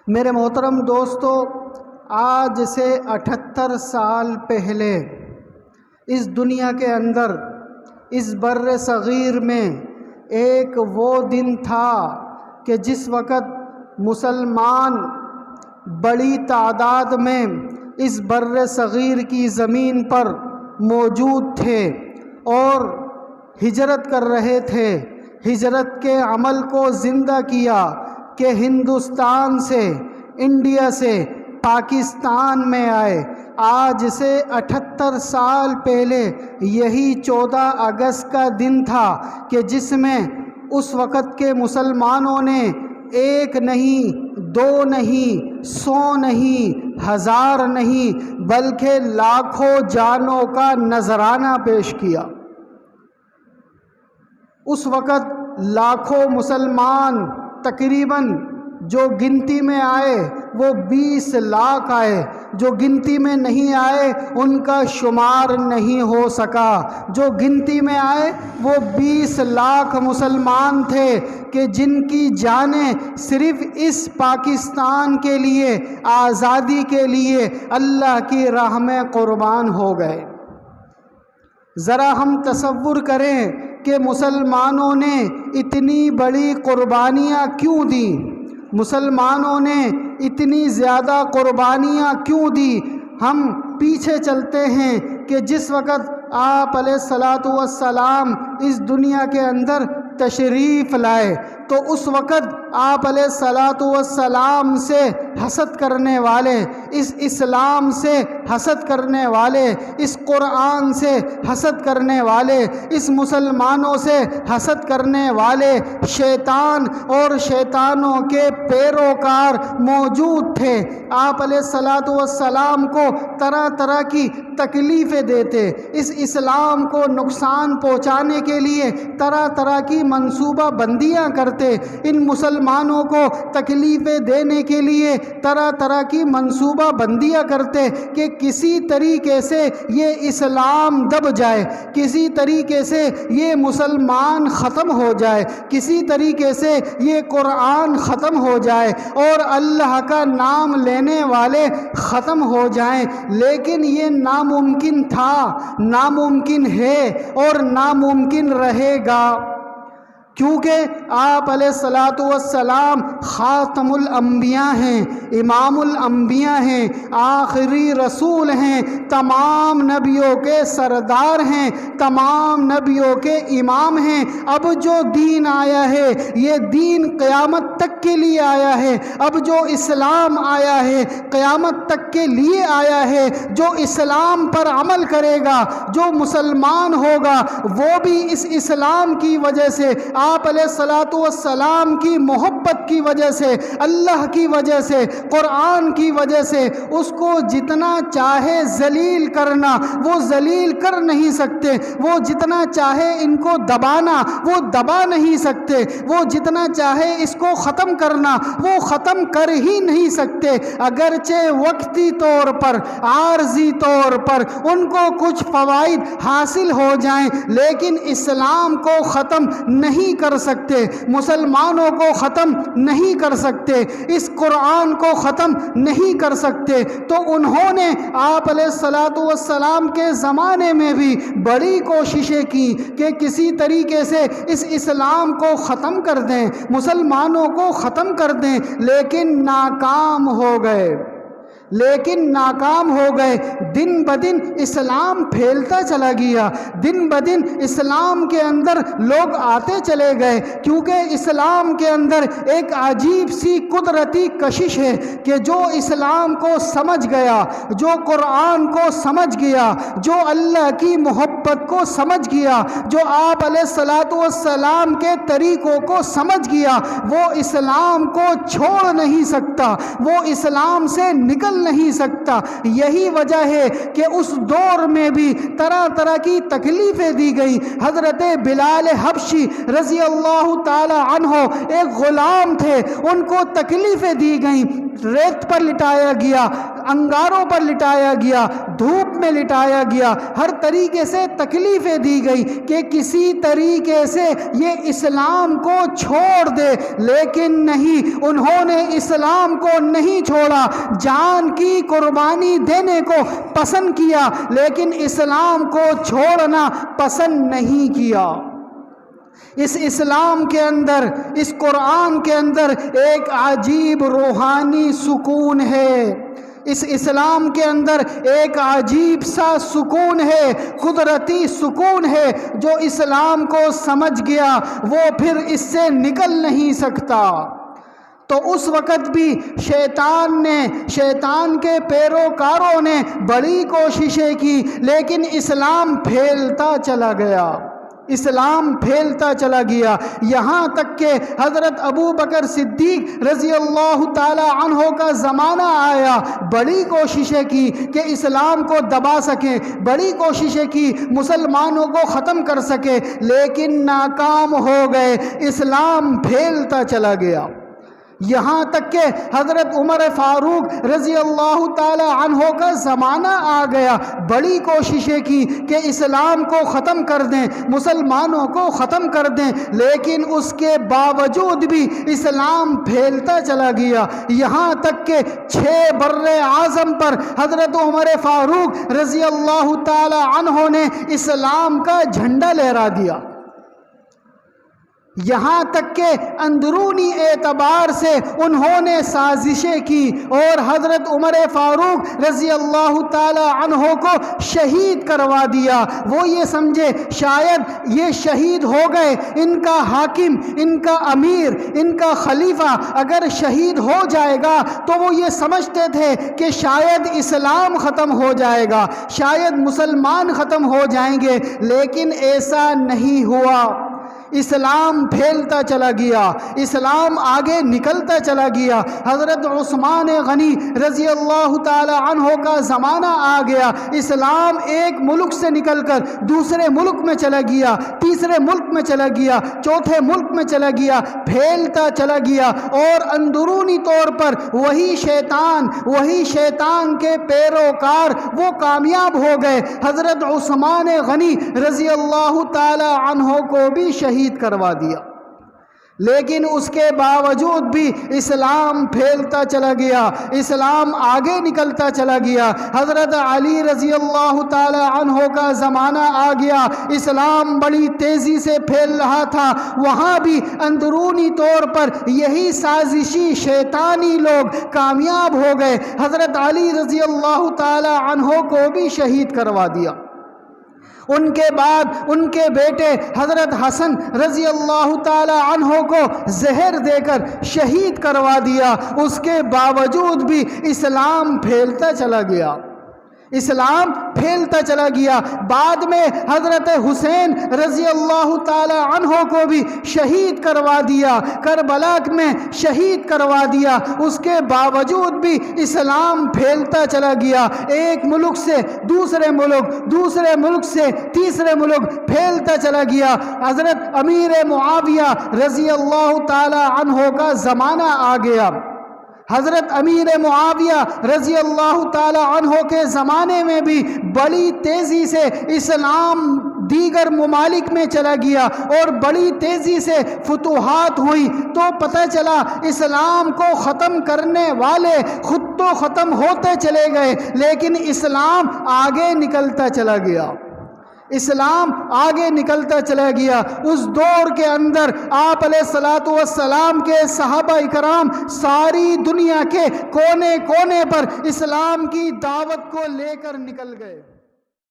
میرے محترم دوستو، آج سے 78 سال پہلے اس دنیا کے اندر اس بر صغیر میں ایک وہ دن تھا کہ جس وقت مسلمان بڑی تعداد میں اس بر صغیر کی زمین پر موجود تھے اور ہجرت کر رہے تھے۔ ہجرت کے عمل کو زندہ کیا کہ ہندوستان سے، انڈیا سے پاکستان میں آئے۔ آج سے 78 سال پہلے یہی 14 اگست کا دن تھا کہ جس میں اس وقت کے مسلمانوں نے ایک نہیں، دو نہیں، 100 نہیں، 1000 نہیں، بلکہ لاکھوں جانوں کا نذرانہ پیش کیا۔ اس وقت لاکھوں مسلمان تقریباً جو گنتی میں آئے وہ 20 لاکھ آئے، جو گنتی میں نہیں آئے ان کا شمار نہیں ہو سکا۔ جو گنتی میں آئے وہ 20 لاکھ مسلمان تھے کہ جن کی جانیں صرف اس پاکستان کے لیے، آزادی کے لیے اللہ کی راہ میں قربان ہو گئے۔ ذرا ہم تصور کریں کہ مسلمانوں نے اتنی بڑی قربانیاں کیوں دیں، مسلمانوں نے اتنی زیادہ قربانیاں کیوں دی۔ ہم پیچھے چلتے ہیں کہ جس وقت آپ علیہ الصلاۃ والسلام اس دنیا کے اندر تشریف لائے تو اس وقت آپ علیہ الصلاۃ والسلام سے حسد کرنے والے، اس اسلام سے حسد کرنے والے، اس قرآن سے حسد کرنے والے، اس مسلمانوں سے حسد کرنے والے شیطان اور شیطانوں کے پیروکار موجود تھے۔ آپ علیہ الصلاۃ والسلام کو طرح طرح کی تکلیفیں دیتے، اس اسلام کو نقصان پہنچانے کے لیے طرح طرح کی منصوبہ بندیاں کرتے، ان مسلمانوں کو تکلیفیں دینے کے لیے طرح طرح کی منصوبہ بندیاں کرتے کہ کسی طریقے سے یہ اسلام دب جائے، کسی طریقے سے یہ مسلمان ختم ہو جائے، کسی طریقے سے یہ قرآن ختم ہو جائے اور اللہ کا نام لینے والے ختم ہو جائیں۔ لیکن یہ ناممکن تھا، ناممکن ہے اور ناممکن رہے گا، کیونکہ آپ علیہ الصلاۃ والسلام خاتم الانبیاء ہیں، امام الانبیاء ہیں، آخری رسول ہیں، تمام نبیوں کے سردار ہیں، تمام نبیوں کے امام ہیں۔ اب جو دین آیا ہے یہ دین قیامت تک کے لیے آیا ہے، اب جو اسلام آیا ہے قیامت تک کے لیے آیا ہے۔ جو اسلام پر عمل کرے گا، جو مسلمان ہوگا، وہ بھی اس اسلام کی وجہ سے، آپ علیہ الصلاۃ والسلام کی محبت کی وجہ سے، اللہ کی وجہ سے، قرآن کی وجہ سے اس کو جتنا چاہے ذلیل کرنا وہ ذلیل کر نہیں سکتے، وہ جتنا چاہے ان کو دبانا وہ دبا نہیں سکتے، وہ جتنا چاہے اس کو ختم کرنا وہ ختم کر ہی نہیں سکتے۔ اگرچہ وقتی طور پر، عارضی طور پر ان کو کچھ فوائد حاصل ہو جائیں لیکن اسلام کو ختم نہیں کر سکتے، مسلمانوں کو ختم نہیں کر سکتے، اس قرآن کو ختم نہیں کر سکتے۔ تو انہوں نے آپ علیہ الصلاۃ والسلام کے زمانے میں بھی بڑی کوششیں کی کہ کسی طریقے سے اس اسلام کو ختم کر دیں، مسلمانوں کو ختم کر دیں، لیکن ناکام ہو گئے، ناکام ہو گئے۔ دن بدن اسلام پھیلتا چلا گیا، دن بدن اسلام کے اندر لوگ آتے چلے گئے، کیونکہ اسلام کے اندر ایک عجیب سی قدرتی کشش ہے کہ جو اسلام کو سمجھ گیا، جو قرآن کو سمجھ گیا، جو اللہ کی محبت کو سمجھ گیا، جو آپ علیہ الصلاۃ والسلام کے طریقوں کو سمجھ گیا، وہ اسلام کو چھوڑ نہیں سکتا، وہ اسلام سے نکل نہیں سکتا۔ یہی وجہ ہے کہ اس دور میں بھی طرح طرح کی تکلیفیں دی گئی۔ حضرت بلال حبشی رضی اللہ تعالی عنہ ایک غلام تھے، ان کو تکلیفیں دی گئیں، ریت پر لٹایا گیا، انگاروں پر لٹایا گیا، دھوپ میں لٹایا گیا، ہر طریقے سے تکلیفیں دی گئی کہ کسی طریقے سے یہ اسلام کو چھوڑ دے، لیکن نہیں، انہوں نے اسلام کو نہیں چھوڑا، جان کی قربانی دینے کو پسند کیا لیکن اسلام کو چھوڑنا پسند نہیں کیا۔ اس اسلام کے اندر، اس قرآن کے اندر ایک عجیب روحانی سکون ہے، اس اسلام کے اندر ایک عجیب سا سکون ہے، قدرتی سکون ہے۔ جو اسلام کو سمجھ گیا وہ پھر اس سے نکل نہیں سکتا۔ تو اس وقت بھی شیطان کے پیروکاروں نے بڑی کوششیں کی، لیکن اسلام پھیلتا چلا گیا، اسلام پھیلتا چلا گیا، یہاں تک کہ حضرت ابو بکر صدیق رضی اللہ تعالی عنہ کا زمانہ آیا، بڑی کوششیں کی کہ اسلام کو دبا سکیں، بڑی کوششیں کی مسلمانوں کو ختم کر سکے، لیکن ناکام ہو گئے، اسلام پھیلتا چلا گیا، یہاں تک کہ حضرت عمر فاروق رضی اللہ تعالی عنہ کا زمانہ آ گیا، بڑی کوششیں کی کہ اسلام کو ختم کر دیں، مسلمانوں کو ختم کر دیں، لیکن اس کے باوجود بھی اسلام پھیلتا چلا گیا، یہاں تک کہ 6 بر اعظم پر حضرت عمر فاروق رضی اللہ تعالی عنہ نے اسلام کا جھنڈا لہرا دیا، یہاں تک کہ اندرونی اعتبار سے انہوں نے سازشیں کی اور حضرت عمر فاروق رضی اللہ تعالی عنہ کو شہید کروا دیا۔ وہ یہ سمجھے شاید یہ شہید ہو گئے، ان کا حاکم، ان کا امیر، ان کا خلیفہ اگر شہید ہو جائے گا تو وہ یہ سمجھتے تھے کہ شاید اسلام ختم ہو جائے گا، شاید مسلمان ختم ہو جائیں گے، لیکن ایسا نہیں ہوا، اسلام پھیلتا چلا گیا، اسلام آگے نکلتا چلا گیا۔ حضرت عثمان غنی رضی اللہ تعالی عنہ کا زمانہ آ گیا، اسلام ایک ملک سے نکل کر دوسرے ملک میں چلا گیا، تیسرے ملک میں چلا گیا، چوتھے ملک میں چلا گیا، پھیلتا چلا گیا، اور اندرونی طور پر وہی شیطان کے پیروکار وہ کامیاب ہو گئے، حضرت عثمان غنی رضی اللہ تعالی عنہ کو بھی شہید کروا دیا، لیکن اس کے باوجود بھی اسلام پھیلتا چلا گیا، اسلام آگے نکلتا چلا گیا۔ حضرت علی رضی اللہ تعالی عنہ کا زمانہ آ گیا، اسلام بڑی تیزی سے پھیل رہا تھا، وہاں بھی اندرونی طور پر یہی سازشی شیطانی لوگ کامیاب ہو گئے، حضرت علی رضی اللہ تعالی عنہ کو بھی شہید کروا دیا۔ ان کے بعد ان کے بیٹے حضرت حسن رضی اللہ تعالی عنہ کو زہر دے کر شہید کروا دیا، اس کے باوجود بھی اسلام پھیلتا چلا گیا، اسلام پھیلتا چلا گیا۔ بعد میں حضرت حسین رضی اللہ تعالی عنہ کو بھی شہید کروا دیا، کربلا میں شہید کروا دیا، اس کے باوجود بھی اسلام پھیلتا چلا گیا، ایک ملک سے دوسرے ملک، دوسرے ملک سے تیسرے ملک پھیلتا چلا گیا۔ حضرت امیر معاویہ رضی اللہ تعالی عنہ کا زمانہ آ گیا، حضرت امیر معاویہ رضی اللہ تعالی عنہ کے زمانے میں بھی بڑی تیزی سے اسلام دیگر ممالک میں چلا گیا اور بڑی تیزی سے فتوحات ہوئی، تو پتہ چلا اسلام کو ختم کرنے والے خود تو ختم ہوتے چلے گئے، لیکن اسلام آگے نکلتا چلا گیا، اسلام آگے نکلتا چلا گیا۔ اس دور کے اندر آپ علیہ الصلوۃ والسلام کے صحابہ اکرام ساری دنیا کے کونے کونے پر اسلام کی دعوت کو لے کر نکل گئے۔